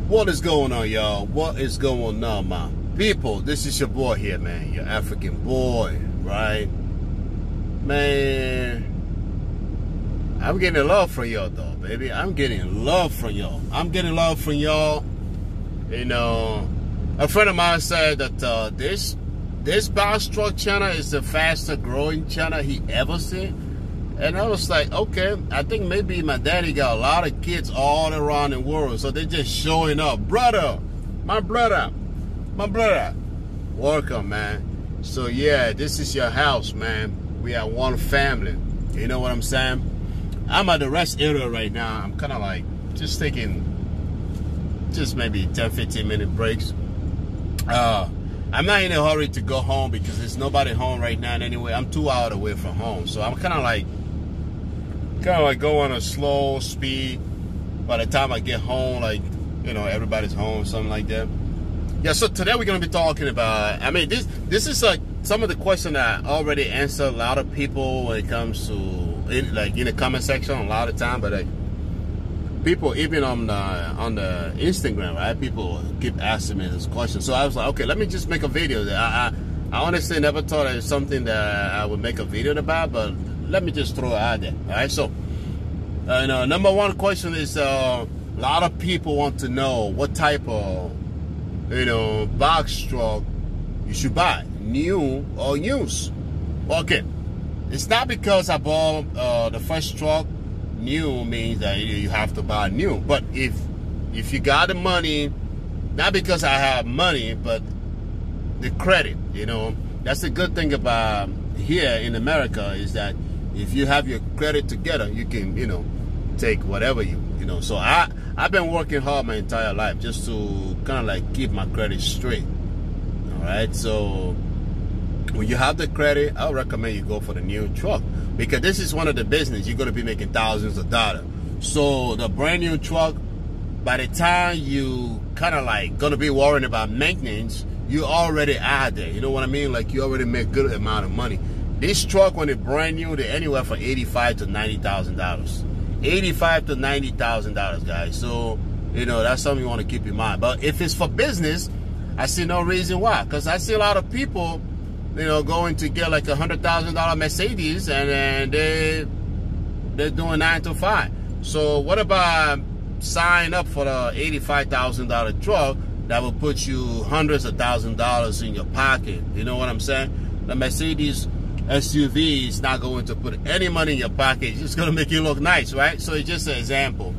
What is going on, y'all? What is going on, my people? This is your boy here, man. Your African boy, right? Man, I'm getting love from y'all, though, baby. I'm getting love from y'all. I'm getting love from y'all. You know, a friend of mine said that this box truck channel is the fastest growing channel he ever seen. And I was like, okay, I think maybe my daddy got a lot of kids all around the world, so they're just showing up. Brother, my brother, welcome, man. So yeah, this is your house, man. We are one family. You know what I'm saying? I'm at the rest area right now. I'm kind of like just taking just maybe 10-15 minute breaks. I'm not in a hurry to go home because there's nobody home right now anyway. I'm 2 hours away from home, so I'm kind of like go on a slow speed. By the time I get home, like, you know, everybody's home, something like that. Yeah, so today we're gonna be talking about, I mean, this is like some of the questions that I already answered a lot of people when it comes to in the comment section a lot of time, but like people even on the Instagram, right? People keep asking me this question. So I was like, okay, let me just make a video. I honestly never thought it was something that I would make a video about, but let me just throw it out there. All right, so number one question is a lot of people want to know what type of box truck you should buy, new or used. Okay, it's not because I bought the first truck new means that you have to buy new, but if you got the money, not because I have money, but the credit, that's the good thing about here in America is that if you have your credit together, you can, take whatever you So I've been working hard my entire life just to kind of like keep my credit straight. All right, so when you have the credit, I would recommend you go for the new truck because this is one of the business you're going to be making thousands of dollars. So the brand new truck, by the time you kind of like going to be worrying about maintenance, you already out there. You know what I mean? Like you already make good amount of money. This truck, when it's brand new, they're anywhere from $85,000 to $90,000. $85,000 to $90,000, guys. So, that's something you want to keep in mind. But if it's for business, I see no reason why. Because I see a lot of people, going to get like $100,000 Mercedes, and then they're doing 9 to 5. So what about sign up for the $85,000 truck that will put you hundreds of thousands of dollars in your pocket? You know what I'm saying? The Mercedes SUV is not going to put any money in your pocket. It's just going to make you look nice, right? So it's just an example,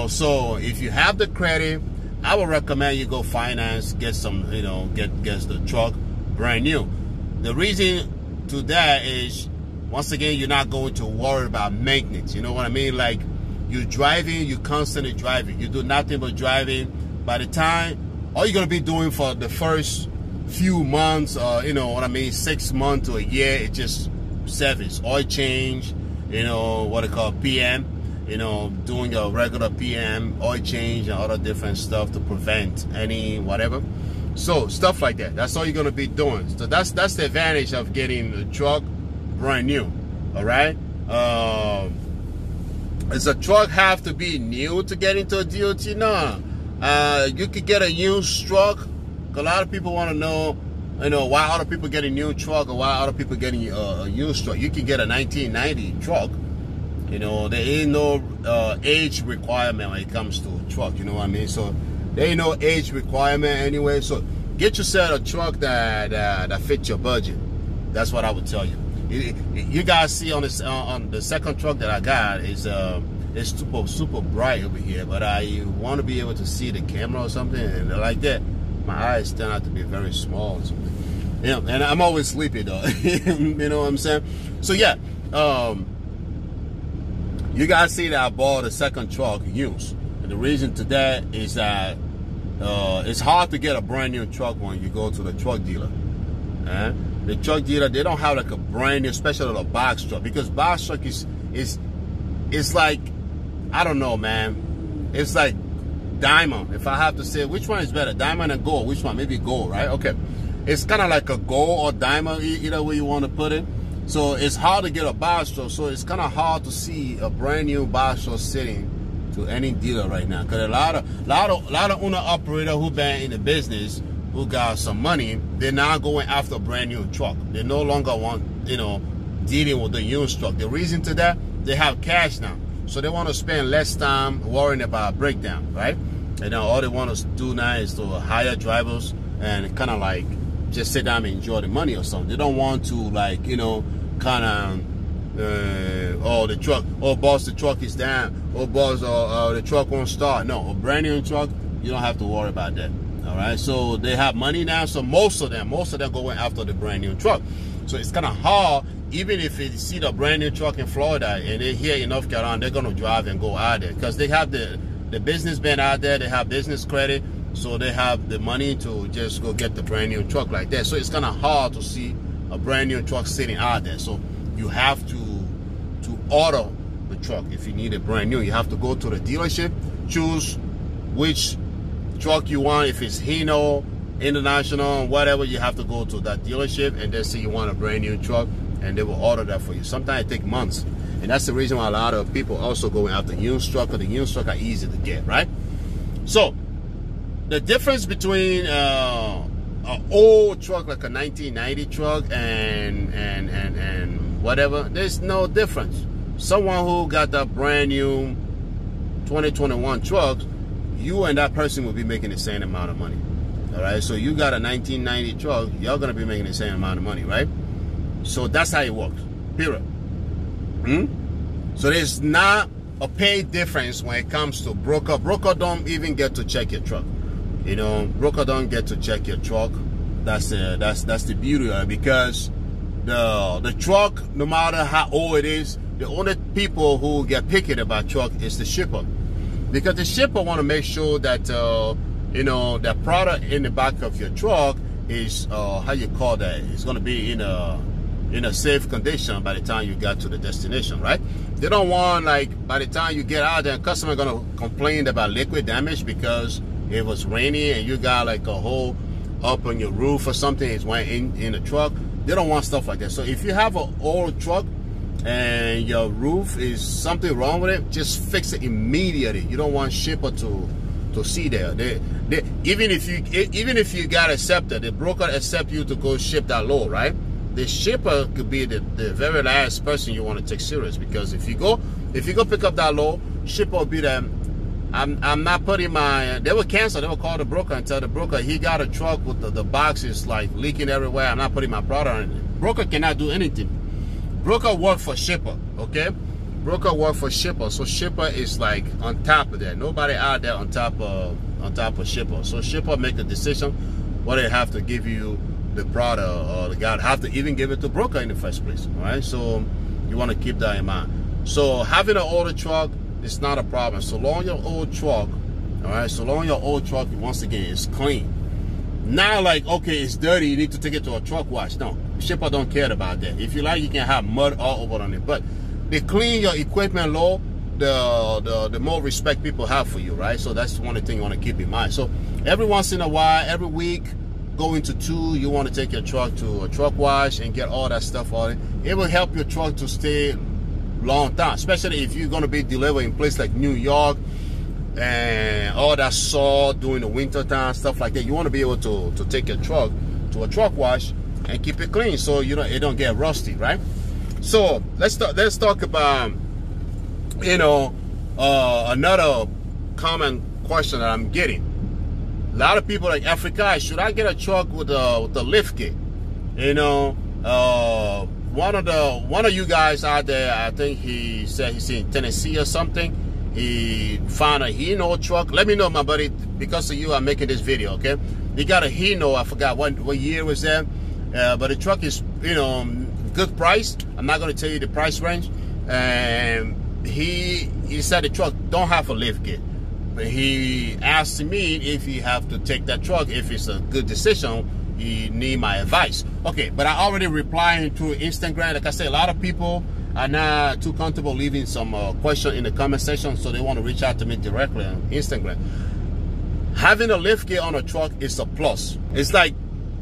So if you have the credit, I would recommend you go finance, get some, get the truck brand new. The reason to that is, once again, you're not going to worry about maintenance. You know what I mean? Like you're driving, you're constantly driving. You do nothing but driving. By the time, all you're going to be doing for the first few months, 6 months to a year, it's just service, oil change, what they call PM, doing your regular PM, oil change and other different stuff to prevent any whatever. So stuff like that. That's all you're gonna be doing. So that's the advantage of getting the truck brand new. All right. Does a truck have to be new to get into a DOT? No. You could get a used truck. A lot of people want to know, why other people get a new truck or why other people getting a used truck. You can get a 1990 truck. There ain't no age requirement when it comes to a truck. You know what I mean? So there ain't no age requirement anyway. So get yourself a truck that fits your budget. That's what I would tell you. You guys see on this on the second truck that I got is it's super bright over here, but I want to be able to see the camera or something, and like that. My eyes turn out to be very small or something. And I'm always sleepy though. You know what I'm saying? So yeah, you guys see that I bought a second truck used. And the reason to that is that it's hard to get a brand new truck when you go to the truck dealer. The truck dealer, they don't have like a brand new, especially a box truck, because box truck is like, I don't know, man. It's like diamond. If I have to say which one is better, diamond and gold, which one? Maybe gold, right? Okay, it's kind of like a gold or diamond, either way you want to put it. So it's hard to get a box truck, so it's kind of hard to see a brand new box truck sitting to any dealer right now. Because a lot of owner operator who been in the business, who got some money, they're now going after a brand new truck. They no longer want, you know, dealing with the used truck. The reason to that, they have cash now. So they want to spend less time worrying about breakdown, right? And now all they want to do now is to hire drivers and kind of like just sit down and enjoy the money or something. They don't want to, like, you know, kind of, oh, the truck, oh, boss, the truck is down. Oh, boss, the truck won't start. No, a brand new truck, you don't have to worry about that. All right, so they have money now, so most of them going after the brand new truck. So it's kind of hard, even if you see the brand new truck in Florida and they're here in North Carolina, they're going to drive and go out there because they have the business been out there, they have business credit, so they have the money to just go get the brand new truck like that. So it's kind of hard to see a brand new truck sitting out there. So you have to order the truck. If you need a brand new, you have to go to the dealership, choose which truck you want. If it's Hino, International, whatever, you have to go to that dealership and they say you want a brand new truck and they will order that for you. Sometimes it takes months, and that's the reason why a lot of people also going after used truck, because the used truck are easy to get, right? So the difference between an old truck like a 1990 truck and whatever, there's no difference. Someone who got that brand new 2021 truck, you and that person will be making the same amount of money. All right, so you got a 1990 truck, you're gonna be making the same amount of money, right? So that's how it works, period. So there's not a pay difference when it comes to broker. Broker don't even get to check your truck. You know, broker don't get to check your truck. That's the beauty of it, because the truck, no matter how old it is, the only people who get picky about truck is the shipper. Because the shipper want to make sure that, you know, the product in the back of your truck is, how you call that? It's going to be in a safe condition by the time you got to the destination, right? They don't want, like, by the time you get out there, a customer going to complain about liquid damage because it was rainy and you got like a hole up on your roof or something. It's went in the truck. They don't want stuff like that. So if you have an old truck and your roof is something wrong with it, just fix it immediately. You don't want shipper to see there. Even if you got accepted, the broker accept you to go ship that load, right? The shipper could be the very last person you want to take serious, because if you go pick up that load, shipper will be there. I'm not putting my, they will cancel, they will call the broker and tell the broker he got a truck with the box is like leaking everywhere, I'm not putting my product on it. Broker cannot do anything. Broker work for shipper, okay? Broker work for shipper, so shipper is like on top of that. Nobody out there on top of shipper. So shipper make a decision whether they have to give you the product or the guy have to even give it to broker in the first place, all right? So you want to keep that in mind. So having an older truck, it's not a problem. So long your old truck, all right, so long your old truck, once again, is clean. Now, like, okay, it's dirty, you need to take it to a truck wash. No, shipper don't care about that. If you like, you can have mud all over on it. But they clean your equipment low, the more respect people have for you, right? So that's one thing you want to keep in mind. So every once in a while, every week, go into 2, you want to take your truck to a truck wash and get all that stuff on it. It will help your truck to stay long time, especially if you're going to be delivering in place like New York and all that salt during the winter time, stuff like that. You want to be able to take your truck to a truck wash and keep it clean so you know it don't get rusty, right? So let's talk about, you know, another common question that I'm getting. A lot of people like, Africa, should I get a truck with a lift kit? You know, one of you guys out there, I think he said he's in Tennessee or something. He found a Hino truck. Let me know, my buddy, because of you, I'm making this video, okay? He got a Hino. I forgot what year it was that. But the truck is, you know, good price. I'm not going to tell you the price range. And he said the truck don't have a lift kit. But he asked me if he have to take that truck, if it's a good decision. He need my advice. Okay, but I already replied to Instagram. Like I said, a lot of people are not too comfortable leaving some question in the comment section, so they want to reach out to me directly on Instagram. Having a lift kit on a truck is a plus. It's like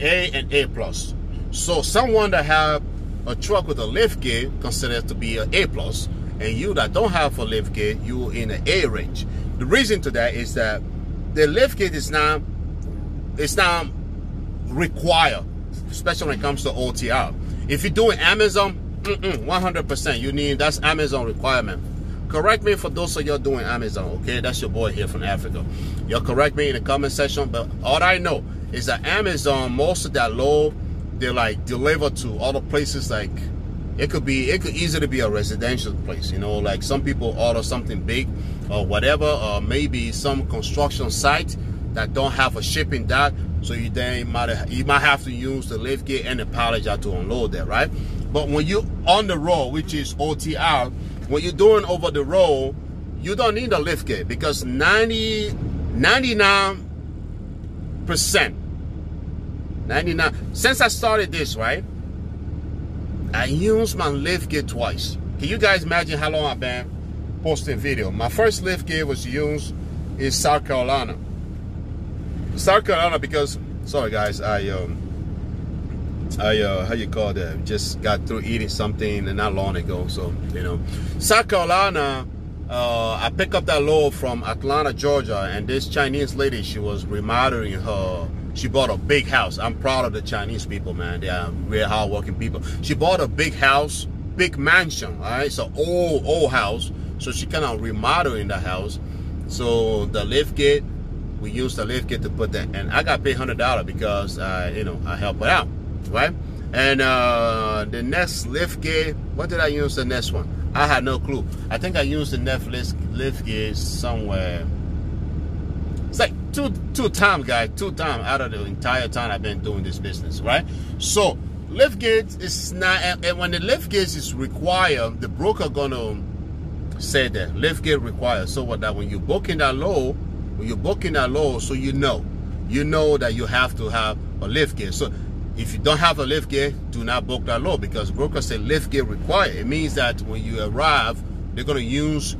A and A plus. So someone that have a truck with a lift kit considered to be an A plus, and you that don't have a lift gate, you're in the A range. The reason to that is that the lift gate is not required, especially when it comes to OTR. If you're doing Amazon, 100% you need, that's Amazon requirement. Correct me for those of you doing Amazon, okay? That's your boy here from Africa. You'll correct me in the comment section, but all I know is that Amazon, most of that load, they like deliver to other places. Like it could easily be a residential place, you know, like some people order something big or whatever, or maybe some construction site that don't have a shipping dock, so you might have to use the lift gate and the pallet jack to unload there, right? But when you're on the road, which is OTR, when you're doing over the road, you don't need a lift gate, because 99%, since I started this, right, I used my lift gate twice. Can you guys imagine how long I've been posting video? My first lift gate was used in South Carolina. South Carolina, because, sorry guys, how you call that? Just got through eating something and not long ago, so, you know. South Carolina, I picked up that load from Atlanta, Georgia, and this Chinese lady, she was remodeling her, she bought a big house. I'm proud of the Chinese people, man. They are real hardworking people. She bought a big house, big mansion, all right? So old house. So she kind of remodeling the house. So the lift gate, we used the lift gate to put that, and I got paid $100 because you know, I helped her out, right? And the next lift gate, what did I use the next one? I had no clue. I think I used the next lift gate somewhere. It's like two times, guys, 2 times out of the entire time I've been doing this business, right? So lift gate is not, and when the lift gate is required, the broker gonna say that lift gate required. So what, that when you're booking that load, so you know that you have to have a lift gate. So if you don't have a lift gate, do not book that load, because broker say lift gate required. It means that when you arrive, they're gonna use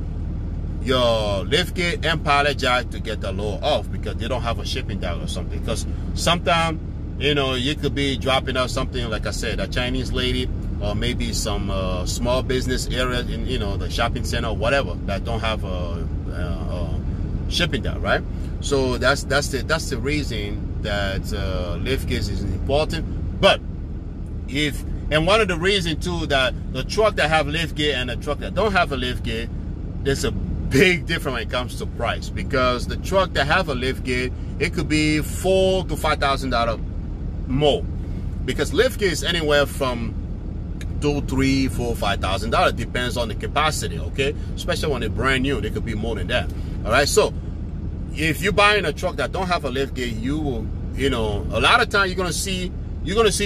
your lift gate and pallet jack to get the load off, because they don't have a shipping dock or something. Because sometimes, you know, you could be dropping out something, like I said, a Chinese lady, or maybe some small business area in, you know, the shopping center or whatever, that don't have a shipping dock, right? So that's the reason that lift gate is important. But and one of the reasons too, that the truck that have lift gate and the truck that don't have a lift gate, there's a big difference when it comes to price, because the truck that have a lift gate, it could be $4,000 to $5,000 more, because lift gate is anywhere from $2,000, $3,000, $4,000, $5,000, depends on the capacity, okay? Especially when they're brand new, they could be more than that. All right, so if you're buying a truck that don't have a lift gate, you will, you know, a lot of times you're gonna see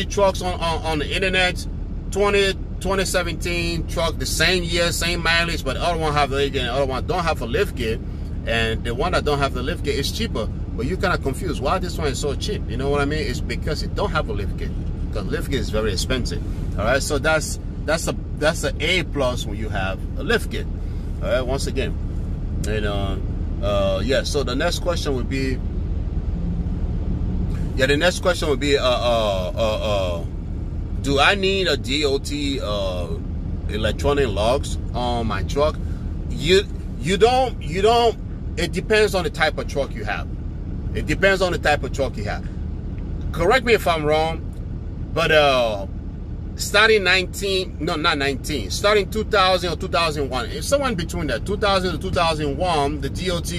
trucks on the internet, 2017 truck, the same year, same mileage, but the other one have a lift gate and the other one don't have a lift gate, and the one that don't have the lift gate is cheaper, but you're kind of confused why this one is so cheap. You know what I mean? It's because it don't have a lift gate, because lift gate is very expensive. All right, so that's an A plus when you have a lift gate. All right, once again, and yeah. So the next question would be, do I need a DOT electronic logs on my truck? You don't. It depends on the type of truck you have. It depends on the type of truck you have. Correct me if I'm wrong, but starting 2000 or 2001, if someone between that 2000 to 2001, the DOT,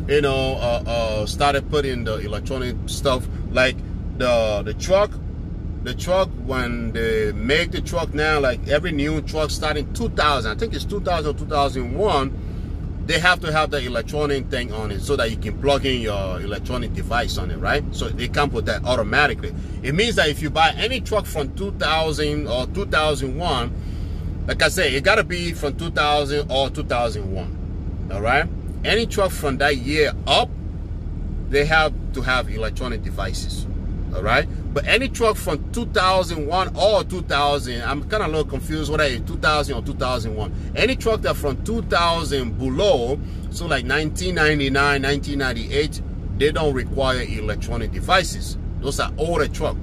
you know, started putting the electronic stuff, like the truck, when they make the truck now, like every new truck starting 2000, I think it's 2000 or 2001, they have to have the electronic thing on it so that you can plug in your electronic device on it, right? So they come with that automatically. It means that if you buy any truck from 2000 or 2001, like I say, it gotta be from 2000 or 2001, all right? Any truck from that year up, they have to have electronic devices, all right? But any truck from 2001 or 2000, I'm kind of a little confused whether it's 2000 or 2001. Any truck that from 2000 below, so like 1999, 1998, they don't require electronic devices. Those are older truck,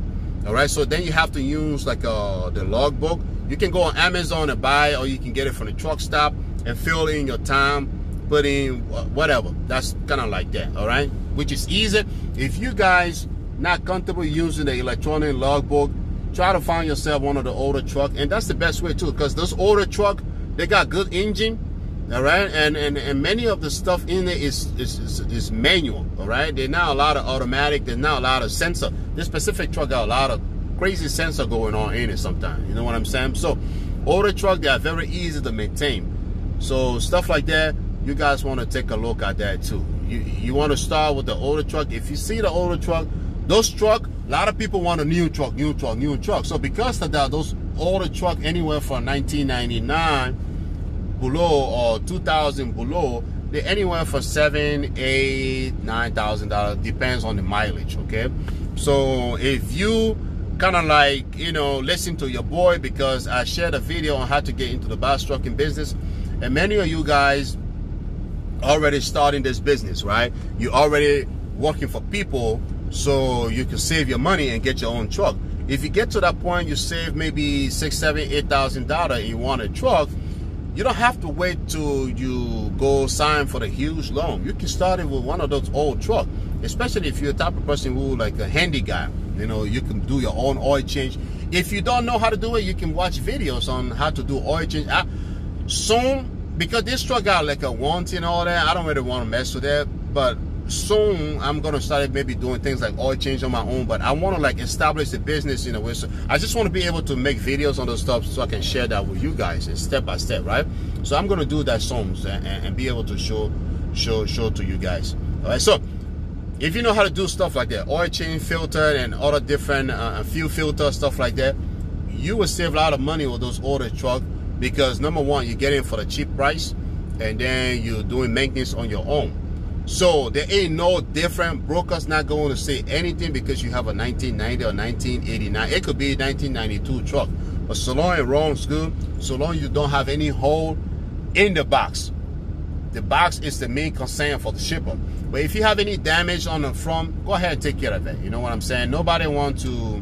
all right? So then you have to use like the logbook You can go on Amazon and buy it, or you can get it from the truck stop and fill in your time, put in whatever. That's kind of like that, all right? Which is easy. If you guys not comfortable using the electronic logbook, try to find yourself one of the older truck, and that's the best way too, because those older truck, they got good engine, all right, and many of the stuff in there is manual, all right. There's not a lot of automatic. There's not a lot of sensor. This specific truck got a lot of crazy sensor going on in it sometimes. You know what I'm saying? So older truck, they are very easy to maintain. So stuff like that, you guys want to take a look at that too. You want to start with the older truck. If you see the older truck, those truck, a lot of people want a new truck. So because of that, those older truck anywhere from 1999 below or 2000 below, they're anywhere from $7,000, $8,000, $9,000, depends on the mileage. Okay, so if you kind of like, you know, listen to your boy, because I shared a video on how to get into the box trucking business, and many of you guys already starting this business, right? You're already working for people so you can save your money and get your own truck. If you get to that point, you save maybe $6,000, $7,000, $8,000 and you want a truck, you don't have to wait till you go sign for the huge loan. You can start it with one of those old trucks, especially if you're the type of person who like a handy guy. You know, you can do your own oil change. If you don't know how to do it, you can watch videos on how to do oil change. Soon, because this truck got like a warranty and all that, I don't really want to mess with that. But soon, I'm going to start maybe doing things like oil change on my own. But I want to like establish the business in a way. So I just want to be able to make videos on those stuff so I can share that with you guys step by step, right? So I'm going to do that soon and be able to show to you guys. All right, so if you know how to do stuff like that, oil change, filter, and other different fuel filter, stuff like that, you will save a lot of money with those older trucks, because number one, you get in for the cheap price, and then you're doing maintenance on your own. So there ain't no different. Brokers not going to say anything because you have a 1990 or 1989. It could be a 1992 truck. But so long it runs good, so long you don't have any hole in the box. The box is the main concern for the shipper. But if you have any damage on the front, go ahead and take care of it. You know what I'm saying? Nobody want to,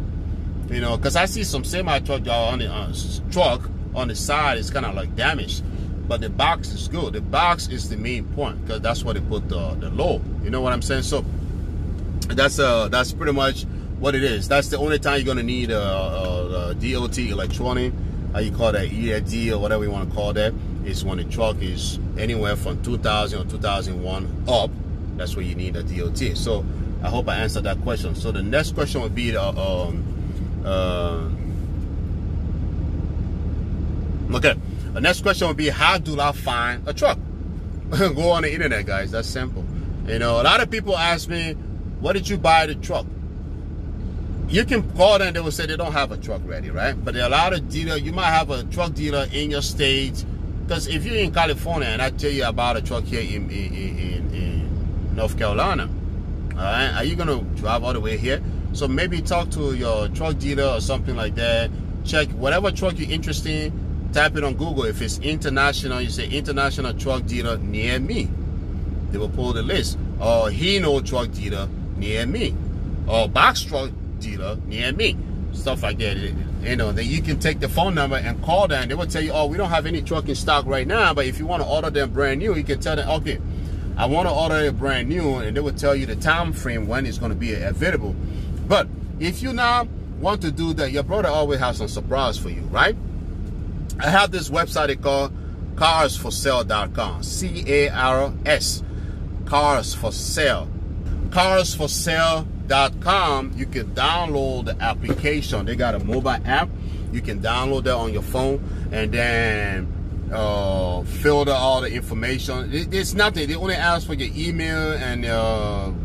you know, because I see some semi-truck on the truck on the side is kind of like damaged. But the box is good. The box is the main point, because that's where they put the load. You know what I'm saying? So that's pretty much what it is. That's the only time you're gonna need a DOT electronic, how you call that, EAD or whatever you want to call that, is when the truck is anywhere from 2000 or 2001 up. That's where you need a DOT. So I hope I answered that question. So the next question would be okay. The next question would be, how do I find a truck? Go on the internet, guys. That's simple. You know, a lot of people ask me, what did you buy the truck? You can call them, they will say they don't have a truck ready, right? But there are a lot of dealers. You might have a truck dealer in your state, because if you're in California and I tell you about a truck here in North Carolina, all right, are you going to drive all the way here? So maybe talk to your truck dealer or something like that. Check whatever truck you're interested in. Type it on Google. If it's international, you say international truck dealer near me. They will pull the list. Or Hino truck dealer near me. Or box truck dealer near me. Stuff like that. You know, then you can take the phone number and call them. They will tell you, oh, we don't have any truck in stock right now, but if you want to order them brand new, you can tell them, okay, I want to order it brand new, and they will tell you the time frame when it's going to be available. But if you now want to do that, your brother always has some surprise for you, right? I have this website called carsforsale.com. C-A-R-S. Cars for Sale. Carsforsale.com. You can download the application. They got a mobile app. You can download that on your phone and then filter all the information. It's nothing. They only ask for your email and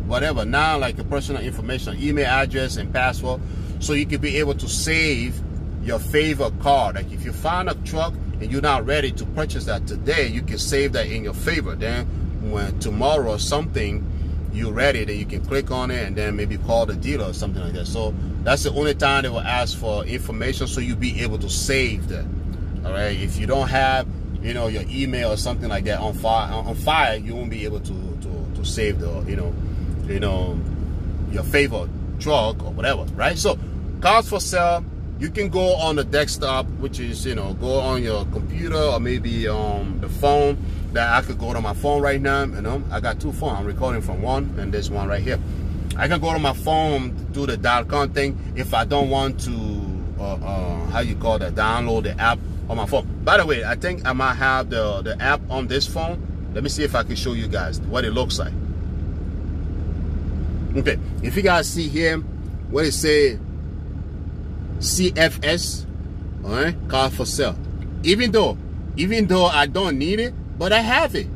whatever. Now, like the personal information, email address and password, so you can be able to save your favorite car. Like if you find a truck and you're not ready to purchase that today, you can save that in your favor. Then when tomorrow or something you're ready, then you can click on it and then maybe call the dealer or something like that. So that's the only time they will ask for information, so you'll be able to save that. All right. If you don't have, you know, your email or something like that on file, you won't be able to save the, you know, your favorite truck or whatever. Right. So Cars for Sale. you can go on the desktop, which is, you know, go on your computer or maybe the phone. That I could go to my phone right now. You know, I got two phones. I'm recording from one and this one right here. I can go to my phone, do the .com thing if I don't want to, how you call that, download the app on my phone. By the way, I think I might have the app on this phone. Let me see if I can show you guys what it looks like. Okay, if you guys see here, what it say, CFS, all right, car for sale. Even though I don't need it, but I have it.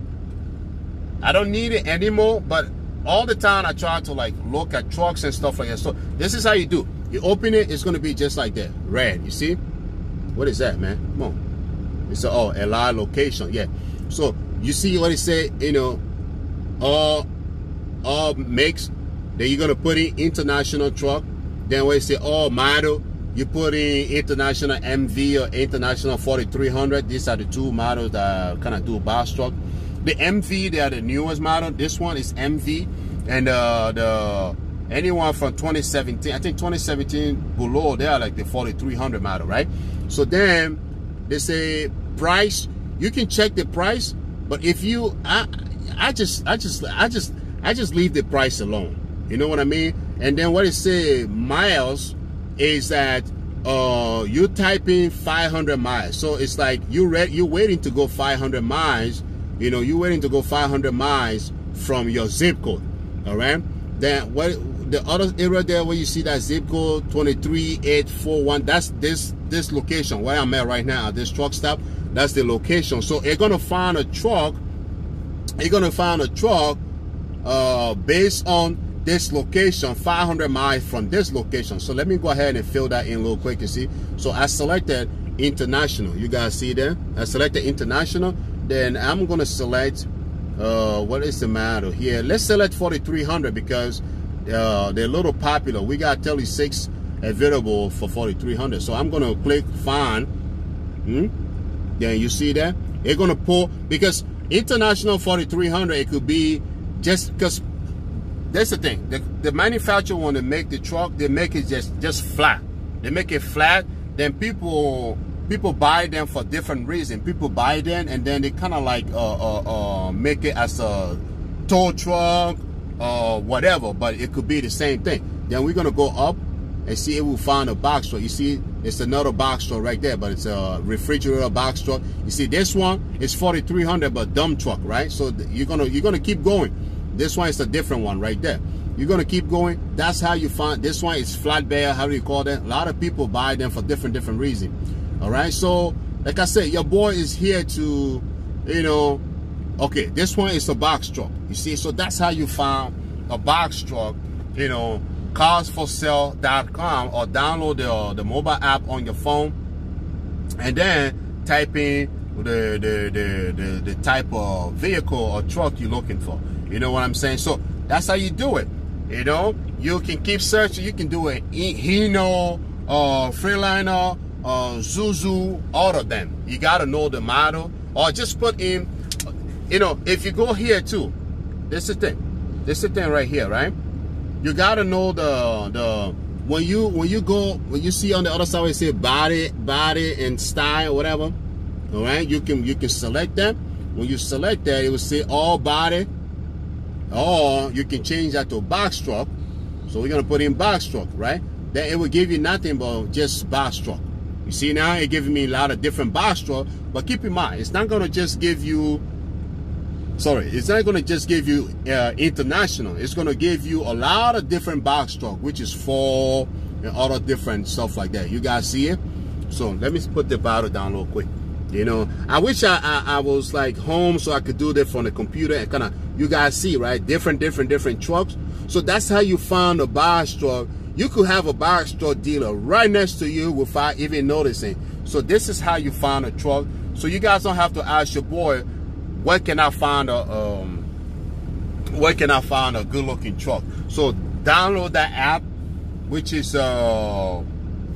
I don't need it anymore, but all the time I try to like look at trucks and stuff like that. So this is how you do. You open it, it's gonna be just like that, red. You see? What is that, man? Come on. It's a live location, yeah. So you see what it say, you know, all makes. Then you're gonna put in international truck. Then when it say all model, you put in international MV or international 4300. These are the two models that kind of do box truck. The MV, they are the newest model. This one is MV, and the anyone from 2017, I think 2017 below, they are like the 4300 model, right? So then they say price. You can check the price, but if you, I just leave the price alone. You know what I mean? And then what it say miles is that you type in 500 miles. So it's like you're waiting to go 500 miles. You know, you're waiting to go 500 miles from your zip code. All right. Then what the other area there where you see that zip code 23841, that's this location where I'm at right now at this truck stop. That's the location. So you're gonna find a truck. You're gonna find a truck based on this location, 500 miles from this location. So let me go ahead and fill that in real quick. You see, so I selected international. You guys see there? I selected international. Then I'm gonna select what is the model here? Let's select 4300 because they're a little popular. We got 36 available for 4300. So I'm gonna click find. Then you see that it's gonna pull, because international 4300, it could be just because. That's the thing. The manufacturer want to make the truck, they make it just flat. They make it flat. Then people buy them for different reasons. People buy them and then they kind of like make it as a tow truck or whatever. But it could be the same thing. Then we're gonna go up and see if we find a box truck. You see, it's another box truck right there, but it's a refrigerator box truck. You see, this one is 4300, but dump truck, right? So you're gonna keep going. This one is a different one right there. You're gonna keep going. That's how you find. This one is flatbed. How do you call that? A lot of people buy them for different reasons. All right. So like I said, your boy is here to, you know. Okay, this one is a box truck. You see, so that's how you found a box truck. You know, carsforsale.com, or download the mobile app on your phone, and then type in the type of vehicle or truck you're looking for. You know what I'm saying? So that's how you do it. You know, you can keep searching. You can do it Hino, Freeliner, Zuzu, all of them. You got to know the model, or just put in, you know, if you go here too, this is the thing. This is the thing right here, right? You got to know when you see on the other side where it say body and style, whatever. All right, you can select that. When you select that, it will say all body. Or you can change that to box truck. So we're gonna put in box truck, right? Then it will give you nothing but just box truck. You see now, it giving me a lot of different box truck. But keep in mind, it's not gonna just give you. Sorry, it's not gonna just give you international. It's gonna give you a lot of different box truck, which is Ford and other different stuff like that. You guys see it? So let me put the bottle down real quick. You know, I wish I was like home so I could do that from the computer and kind of, you guys see, right? Different trucks. So that's how you find a box truck. You could have a box truck dealer right next to you without even noticing. So this is how you find a truck. So you guys don't have to ask your boy, where can I find a good looking truck? So download that app, which is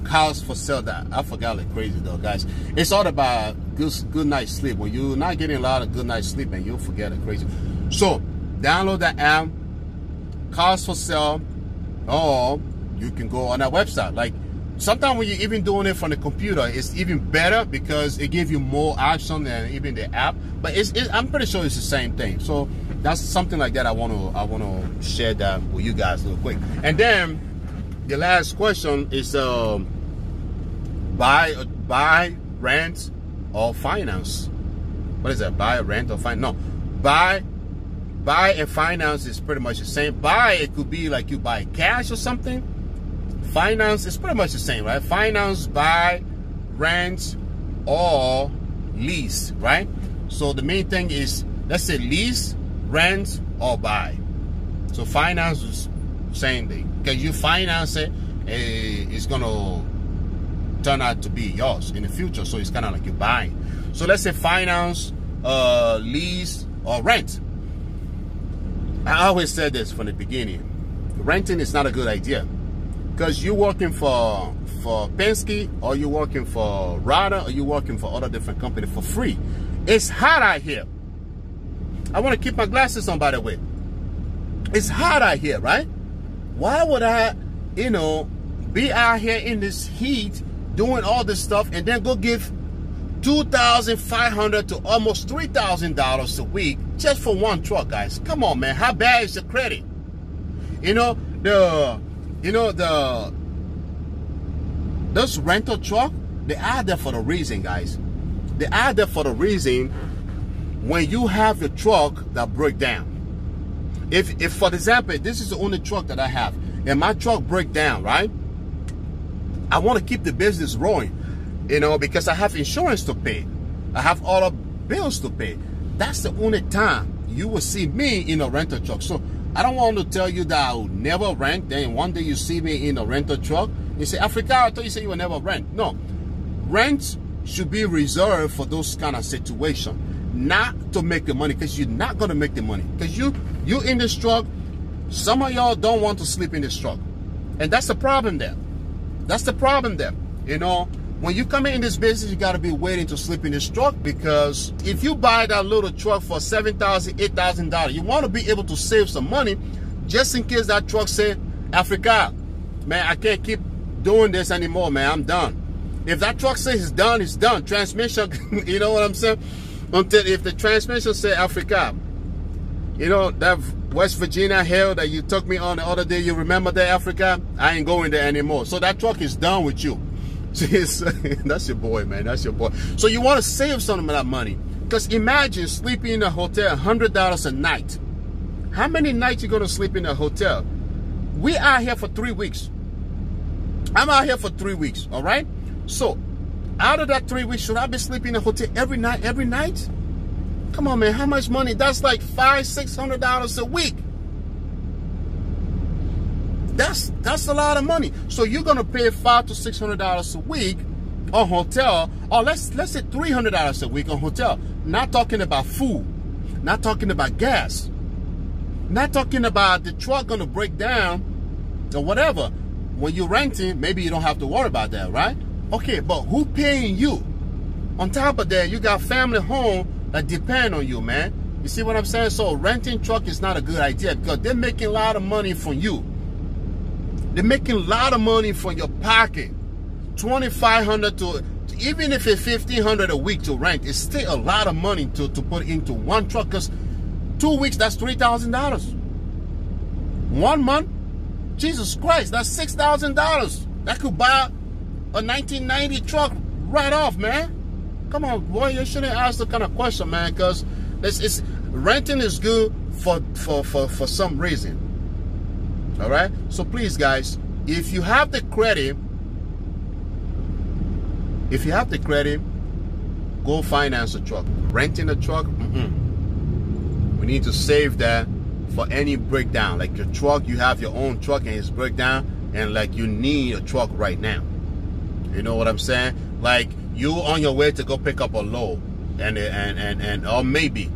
Cars for Sale. I forgot like crazy though, guys. It's all about good night's sleep. When you're not getting a lot of good night's sleep, and you'll forget it crazy. So download that app, Cars for Sale, or you can go on our website. Like sometimes when you're even doing it from the computer, it's even better because it gives you more options than even the app. But I'm pretty sure it's the same thing. So that's something like that I want to share that with you guys real quick. And then the last question is buy, rent, or finance. What is that? Buy, rent, or finance? No, buy and finance is pretty much the same. Buy, it could be like you buy cash or something. Finance is pretty much the same, right? Finance, buy, rent, or lease, right? So the main thing is, let's say lease, rent, or buy. So finance is same thing, because you finance it, it's gonna turn out to be yours in the future. So it's kind of like you're buying. So let's say finance, lease, or rent. I always said this from the beginning. Renting is not a good idea, because you're working for Penske, or you're working for Rada, or you're working for other different companies for free. It's hot out here. I want to keep my glasses on, by the way. It's hot out here, right? Why would I, you know, be out here in this heat doing all this stuff and then go give $2,500 to almost $3,000 a week just for one truck, guys? Come on, man. How bad is the credit? Those rental truck, they are there for the reason, guys. They are there for the reason when you have a truck that break down. If for example, this is the only truck that I have, and my truck break down, right? I want to keep the business rolling, you know, because I have insurance to pay. I have other bills to pay. That's the only time you will see me in a rental truck. So I don't want to tell you that I will never rent. Then one day you see me in a rental truck, you say, Africa, I thought you said you will never rent. No, rent should be reserved for those kind of situations, not to make the money, because you're not going to make the money. Because you in this truck, some of y'all don't want to sleep in this truck. And that's the problem there. That's the problem there. You know, when you come in this business, you got to be waiting to sleep in this truck, because if you buy that little truck for $7,000, $8,000, you want to be able to save some money just in case that truck say, Africa, man, I can't keep doing this anymore, man, I'm done. If that truck says it's done, it's done. Transmission, you know what I'm saying? Until if the transmission say, Africa, you know, that West Virginia hill that you took me on the other day, you remember that, Africa? I ain't going there anymore. So that truck is done with you. That's your boy, man. That's your boy. So you want to save some of that money. Because imagine sleeping in a hotel, $100 a night. How many nights you going to sleep in a hotel? We are here for 3 weeks. I'm out here for 3 weeks, all right? So out of that 3 weeks, should I be sleeping in a hotel every night? Come on, man. How much money? That's like $500-$600 a week. That's a lot of money. So you're gonna pay $500 to $600 a week on hotel, or let's say $300 a week on hotel. Not talking about food, not talking about gas, not talking about the truck gonna break down or whatever. When you're renting, maybe you don't have to worry about that, right? Okay, but who paying you? On top of that, you got family home that depend on you, man. You see what I'm saying? So renting truck is not a good idea, because they're making a lot of money from you. They're making a lot of money from your pocket. $2,500 to, even if it's $1,500 a week to rent, it's still a lot of money to put into one truck, because 2 weeks, that's $3,000. 1 month, Jesus Christ, that's $6,000. That could buy a 1990 truck right off, man. Come on, boy, you shouldn't ask the kind of question, man, because renting is good for some reason. All right? So please, guys, if you have the credit, go finance a truck. Renting a truck, we need to save that for any breakdown. Like your truck, you have your own truck and it's breakdown, and like you need a truck right now. You know what I'm saying? Like you on your way to go pick up a load, and or maybe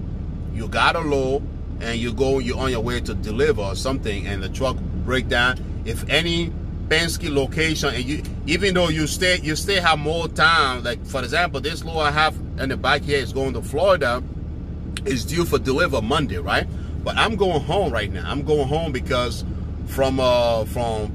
you got a load and you're on your way to deliver or something, and the truck break down. If any Penske location, and you, even though you still have more time, like for example, this load I have in the back here is going to Florida, is due for deliver Monday, right? But I'm going home right now. I'm going home because from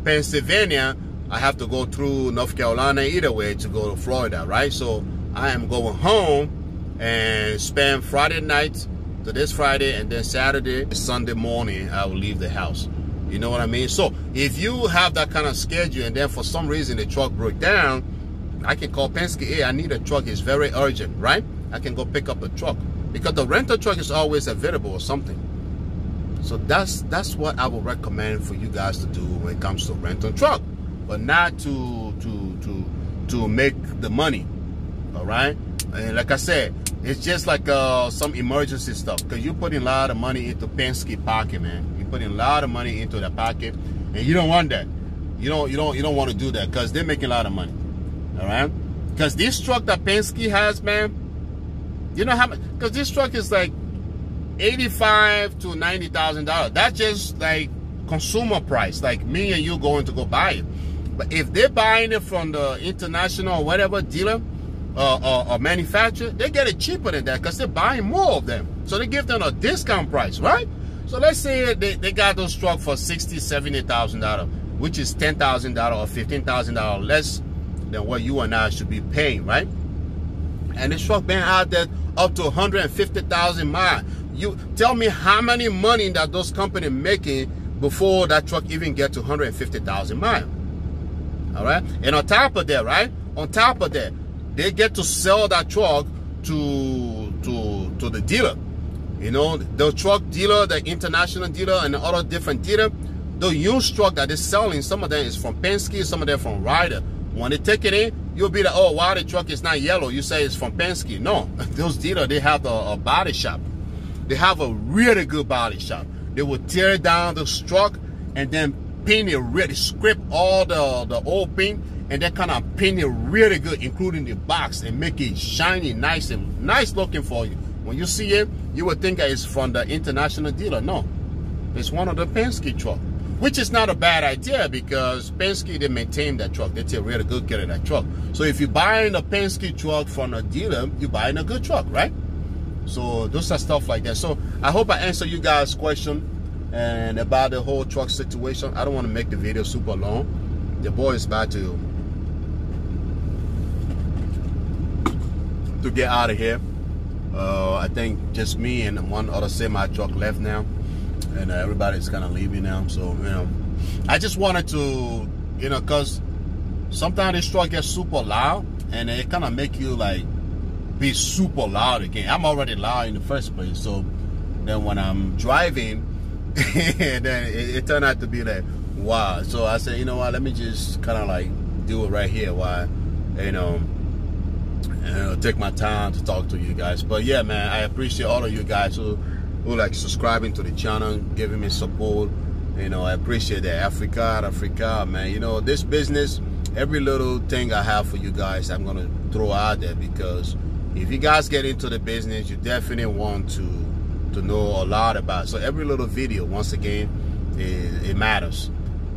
Pennsylvania, I have to go through North Carolina either way to go to Florida, right? So I am going home and spend Friday night to this Friday, and then Saturday, Sunday morning, I will leave the house. You know what I mean? So if you have that kind of schedule and then for some reason the truck broke down, I can call Penske. Hey, I need a truck. It's very urgent, right? I can go pick up the truck because the rental truck is always available or something. So that's what I would recommend for you guys to do when it comes to rental truck, but not to make the money. All right, and like I said, it's just like some emergency stuff, because you're putting a lot of money into Penske pocket, man. You're putting a lot of money into the pocket, and you don't want that. You don't want to do that, because they're making a lot of money. All right, because this truck that Penske has, man, you know how much? Because this truck is like $85,000 to $90,000. That's just like consumer price, like me and you going to go buy it. But if they're buying it from the international or whatever dealer or manufacturer, they get it cheaper than that because they're buying more of them. So they give them a discount price, right? So let's say they got those trucks for $60,000, $70,000, which is $10,000 or $15,000 less than what you and I should be paying, right? And this truck been out there up to 150,000 miles. You tell me how many money that those companies making before that truck even get to 150,000 miles. All right, and on top of that, right? On top of that, they get to sell that truck to the dealer. You know, the truck dealer, the international dealer, and the other different dealer. The used truck that they're selling, some of them is from Penske, some of them from Ryder. When they take it in, you'll be like, oh, why the truck is not yellow? You say it's from Penske. No, those dealers, they have a body shop. They have a really good body shop. They will tear down the truck and then paint it really, scrape all the old paint, and then kind of paint it really good, including the box, and make it shiny, nice, and nice looking for you. When you see it, you would think that it's from the international dealer. No, it's one of the Penske truck, which is not a bad idea, because Penske, they maintain that truck. They take really good care of that truck. So if you're buying a Penske truck from a dealer, you're buying a good truck, right? So those are stuff like that. So I hope I answered you guys' question and about the whole truck situation. I don't want to make the video super long. The boy is about to get out of here. I think just me and one other semi truck left now, and everybody's kind of leaving now. So, you know, I just wanted to, you know, because sometimes this truck gets super loud, and it kind of make you like be super loud again. I'm already loud in the first place, so then when I'm driving, then it turned out to be like, wow. So I said, you know what, let me just kind of like do it right here while, you know, take my time to talk to you guys. But yeah, man, I appreciate all of you guys who like subscribing to the channel, giving me support. You know, I appreciate that. Africa, man. You know, this business, every little thing I have for you guys, I'm gonna throw out there, because if you guys get into the business, you definitely want to know a lot about it. So every little video, once again, it matters.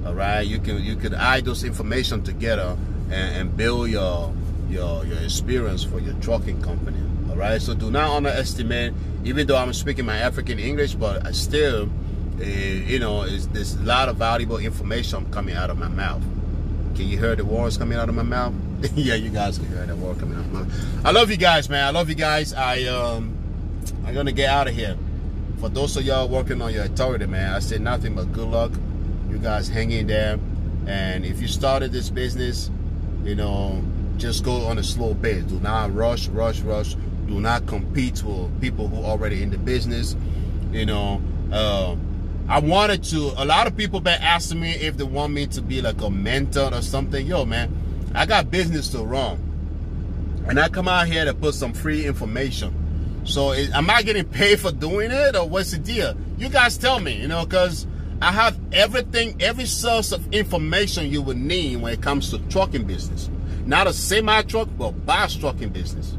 All right, you can add those information together and build your experience for your trucking company. All right, so do not underestimate. Even though I'm speaking my African English, but I still, you know, there's a lot of valuable information coming out of my mouth. Can you hear the words coming out of my mouth? Yeah, you guys can hear the word coming out of my mouth. I love you guys, man. I love you guys. I'm gonna get out of here. For those of y'all working on your authority, man, I say nothing but good luck. You guys hang in there. And if you started this business, you know, just go on a slow pace. Do not rush. Do not compete with people who are already in the business. You know, I wanted to, a lot of people been asking me if they want me to be like a mentor or something. Yo, man, I got business to run. And I come out here to put some free information. So am I getting paid for doing it, or what's the deal? You guys tell me, you know, because I have everything, every source of information you would need when it comes to trucking business. Not a semi-truck, but bus trucking business.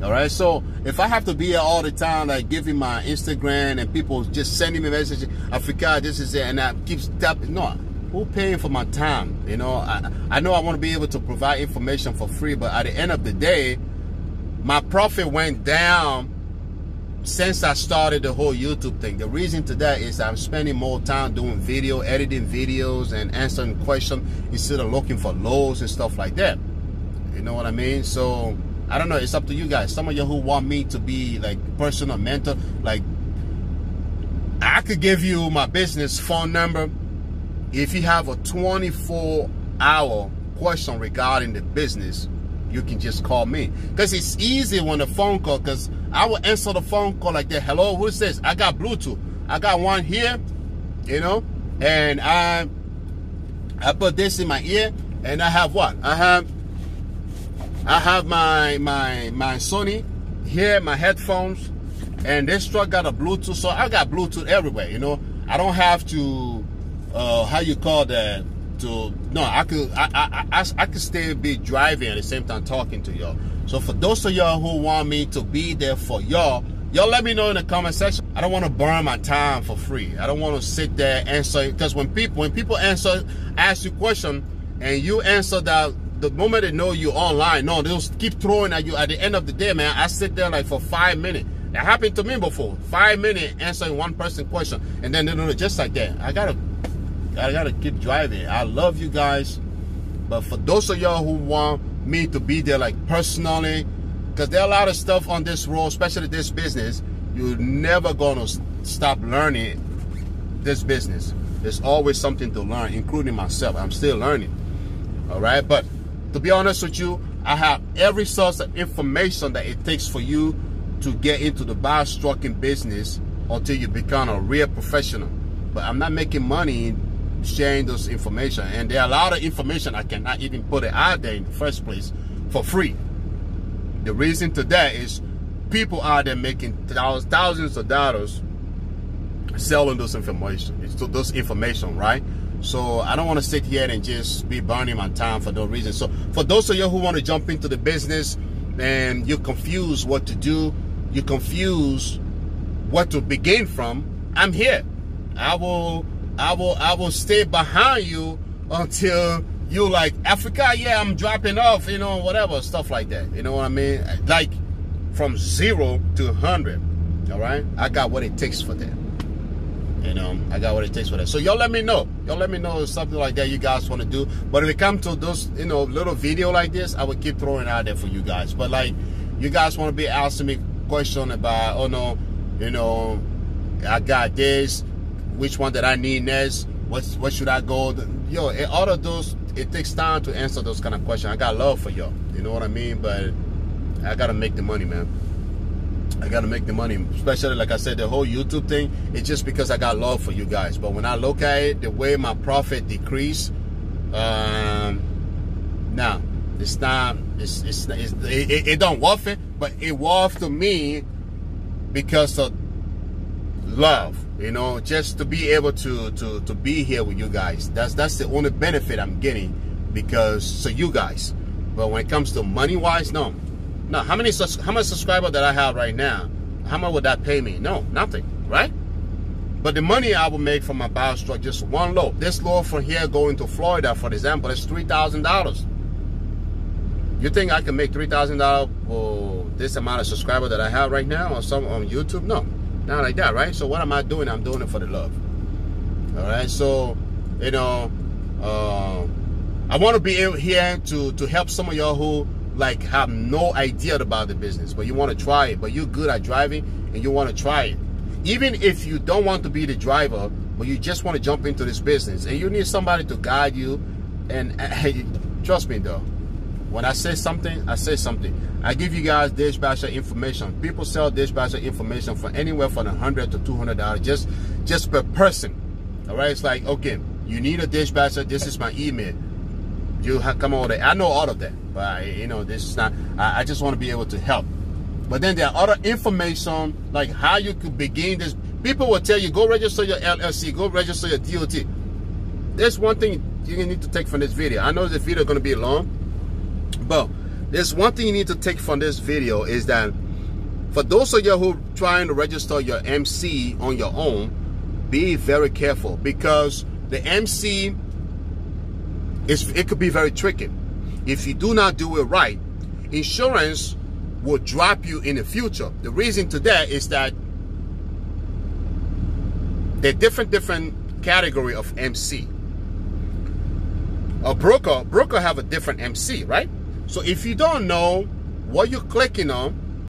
All right, so if I have to be here all the time, like giving my Instagram and people just sending me messages, Africa, this is it, and I keep tapping. No, who paying for my time? You know, I know I want to be able to provide information for free, but at the end of the day, my profit went down since I started the whole YouTube thing, the reason to that is I'm spending more time doing video, editing videos and answering questions instead of looking for lows and stuff like that. You know what I mean? So I don't know, it's up to you guys. Some of you who want me to be like personal mentor, like I could give you my business phone number. If you have a 24-hour question regarding the business, you can just call me, because it's easy when the phone call, because I will answer the phone call like that. Hello, who's this? I got Bluetooth. I got one here, you know, and I put this in my ear, and I have what? I have my Sony here, my headphones, and this truck got a Bluetooth, so I got Bluetooth everywhere, you know. I don't have to how you call that, I could still be driving at the same time talking to y'all. So for those of y'all who want me to be there for y'all let me know in the comment section. I don't want to burn my time for free. I don't want to sit there answer, because when people ask you question and you answer that, the moment they know you online, no, they'll keep throwing at you. At the end of the day, man, I sit there like for 5 minutes. That happened to me before. 5 minutes answering one person question, and then they do it just like that. I gotta keep driving. I love you guys, but for those of y'all who want me to be there like personally, because there are a lot of stuff on this road, especially this business, you're never gonna stop learning this business. There's always something to learn, including myself. I'm still learning. All right, but to be honest with you, I have every source of information that it takes for you to get into the bus trucking business until you become a real professional. But I'm not making money sharing those information, and there are a lot of information I cannot even put it out there in the first place for free. The reason to that is people out there making thousands of dollars selling those information, right? So I don't want to sit here and just be burning my time for no reason. So for those of you who want to jump into the business and you're confused what to do, you're confused what to begin from, I'm here. I will stay behind you until you like, Africa, yeah, I'm dropping off, you know, whatever, stuff like that. You know what I mean? Like from 0 to 100. All right, I got what it takes for that. You know, I got what it takes for that. So y'all let me know. Y'all let me know if something like that you guys want to do. But if it comes to those, you know, little video like this, I will keep throwing it out there for you guys. But like, you guys want to be asking me question about, oh no, you know, I got this, which one that I need next, what should I go? Yo, all of those, it takes time to answer those kind of questions. I got love for y'all, you know what I mean? But I gotta make the money, man. I gotta make the money, especially like I said, the whole YouTube thing. It's just because I got love for you guys. But when I look at it, the way my profit decreased, now it's not. It don't worth it, but it worth to me because of love. You know, just to be able to be here with you guys. That's the only benefit I'm getting because of you guys. But when it comes to money wise, no. No, how much subscribers that I have right now, how much would that pay me? No, nothing, right? But the money I will make from my box truck, just one load. This load from here going to Florida, for example, is $3,000. You think I can make $3,000 for this amount of subscribers that I have right now or some on YouTube? No, not like that, right? So what am I doing? I'm doing it for the love. All right, so, you know, I want to be here to help some of y'all who like have no idea about the business, but you want to try it, but you're good at driving and you want to try it. Even if you don't want to be the driver, but you just want to jump into this business and you need somebody to guide you, and trust me though, when I say something, I say something. I give you guys dispatcher information. People sell dispatcher information for anywhere from $100 to $200 just per person. All right, it's like, okay, you need a dispatcher, this is my email. You come over there. I know all of that, but you know, this is not. I just want to be able to help. But then there are other information like how you could begin this. People will tell you, go register your LLC, go register your DOT. There's one thing you need to take from this video. I know this video is going to be long, but there's one thing you need to take from this video is that for those of you who are trying to register your MC on your own, be very careful because the MC, it could be very tricky. If you do not do it right, insurance will drop you in the future. The reason to that is that there are different category of MC. A broker have a different MC, right? So if you don't know what you're clicking on,